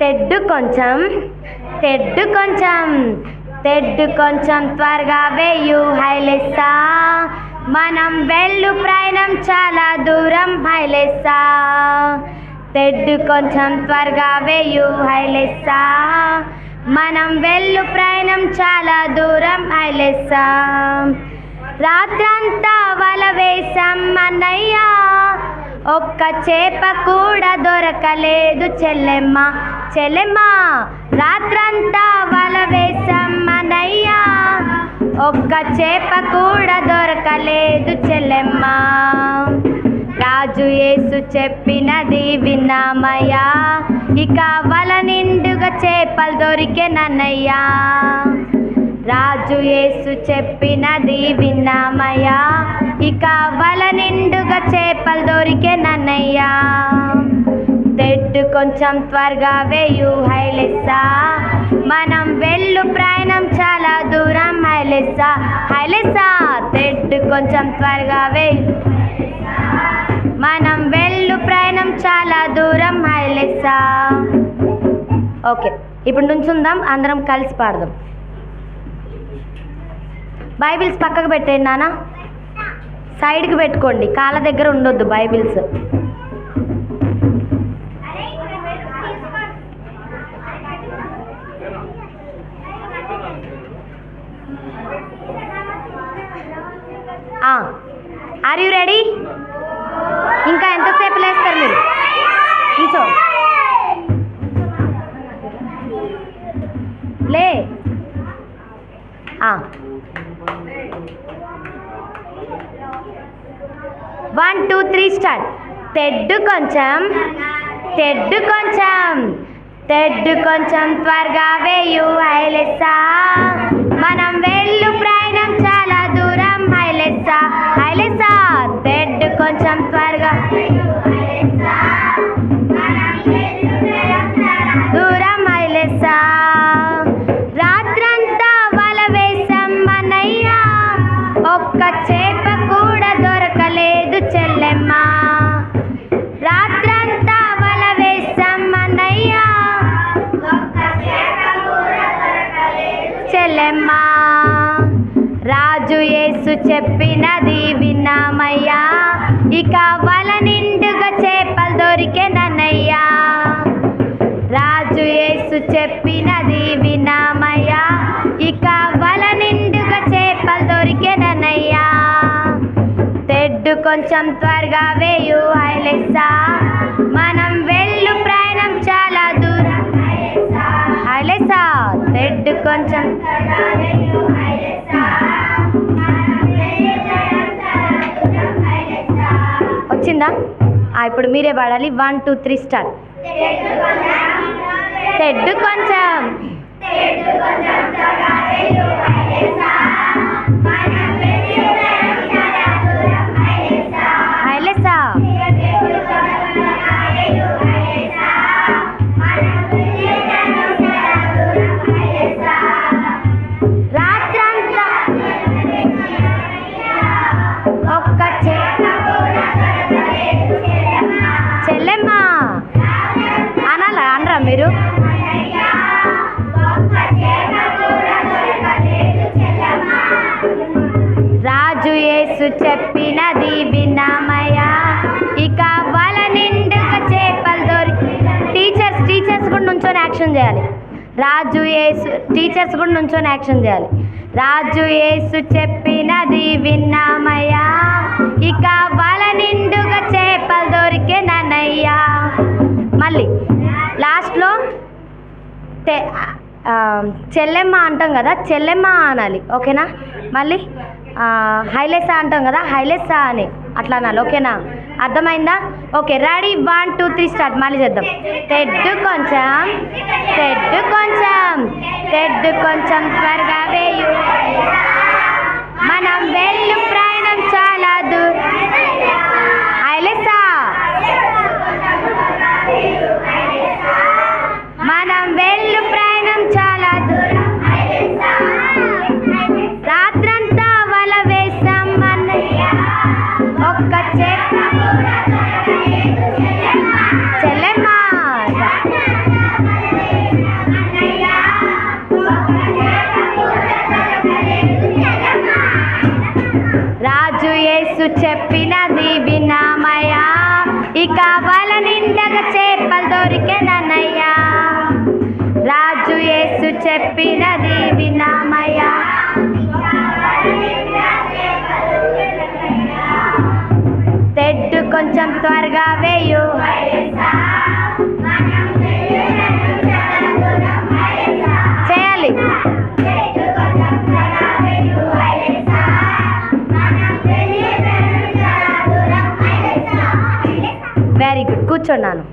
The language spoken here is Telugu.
తెడ్డు కొంచెం తెడ్డు కొంచెం తెడ్డు కొంచెం త్వరగా వేయు హైలెస్సా మనం వెళ్ళు ప్రయాణం చాలా దూరం హైలెస్సా తెడ్డు కొంచెం త్వరగా వేయు హైలెస్సా మనం వెళ్ళు ప్రయాణం చాలా దూరం హైలెస్సా రాత్రంతా వల వేసాం అన్నయ్య ఒక్క చేప కూడా దొరకలేదు చెల్లెమ్మ చెల్లెమ్మ రాత్రంతా వల వేసాం అన్నయ్య ఒక్క చేప కూడా దొరకలేదు చెల్లెమ్మ రాజు యేసు చెప్పినది విన్నామయ్యా ఇక వల నిండుగా చేపలు దొరికెనన్నయ్యా రాజు యేసు చెప్పినది విన్నామయ్యా ఇక వల నిండుగా చేపలు దొరికెనన్నయ్యా తెడ్డు కొంచెం త్వరగా వేయు హైలెస్సా మనం వెళ్ళు ప్రయాణం చాలా దూరం హైలెస్సా హైలెస్సా తెడ్డు కొంచెం త్వరగా వేయు మనం వెళ్ళు ప్రయాణం చాలా దూరం హైలెస్సా ఓకే ఇప్పుడు నుంచుందాం అందరం కలిసి పాడదాం బైబిల్స్ పక్కకు పెట్టండి నాన్న సైడ్కి పెట్టుకోండి కాళ్ళ దగ్గర ఉండొద్దు బైబిల్స్ ఆర్ యూ రెడీ ఇంకా ఎంతసేపు లేస్తారు మీరు ఇంచో లే 1 2 3 స్టార్ట్ తెడ్డు కొంచెం తెడ్డు కొంచెం తెడ్డు కొంచెం త్వరగా వేయు హైలెస్సా మనం వెళ్ళు ప్రయాణం చాలా దూరం హైలెస్సా హైలెస్సా తెడ్డు కొంచెం త్వరగా దూరం హైలెస్సా రాత్రంతా వల వేసాం అన్నయ్యా ఒక్క చేప కూడా దొరకలేదు చెల్లెమ్మ రాత్రంతా వల వేసాం అన్నయ్యా చెల్లెమ్మ రాజు యేసు చెప్పినది విన్నామయ్యా ఇక వల నిండుగా చేపలు దొరికెనన్నయ్యా రాజు యేసు చెప్పినది విన్నామయ్యా ఇక వల నిండుగా చేపలు దొరికెనన్నయ్యా తెడ్డు కొంచెం త్వరగా వేయు హైలెస్సా మనం వెళ్ళు ప్రయాణం చాలా దూరం హైలెస్సా తెడ్డు కొంచెం వచ్చిందా ఇప్పుడు మీరే పాడాలి 1 2 3 స్టార్ట్ తెడ్డు కొంచెం హైలెస్సా రాత్రంతా ఒక్క చెల్లెమ్మ అనరా మీరు రాజు యేసు చెప్పినది విన్నామయ్యా ఇక వల నిండుగా చేపలు దొరికి టీచర్స్ కూడా నుంచొని యాక్షన్ చేయాలి రాజు యేసు టీచర్స్ కూడా నుంచొని యాక్షన్ చేయాలి రాజు యేసు చెప్పినది విన్నామయ్యా ఇక వల నిండుగా చేపలు దొరికెనన్నయ్యా మళ్ళీ లాస్ట్లో చెల్లెమ్మ అంటాం కదా చెల్లెమ్మ అనాలి ఓకేనా మళ్ళీ హైలెస్సా అంటాం కదా హైలెస్సా అని అట్లా అనాలి ఓకేనా అర్థమైందా ఓకే రెడీ 1 2 3 స్టార్ట్ మళ్ళీ చేద్దాం తెడ్డు కొంచెం తెడ్డు కొంచెం తెడ్డు కొంచెం త్వరగా వేయు మనం వెళ్ళు ప్రయాణం చాలా దూరం హైలెస్సా మనం వెళ్ళు ప్రయాణం చాలా దూరం రాత్రంతా వల వేసాం అన్నయ్య ఒక్క చెల్లెమ్మ చెప్పినది విన్నామయ్యా, ఇక వల నిండగా చేపలు దొరికెనయ్యా. రాజు యేసు చెప్పినది విన్నామయ్యా. తెడ్డు కొంచెం త్వరగా వేయు, చేయాలి. వెరీ గుడ్, కూర్చున్నాను.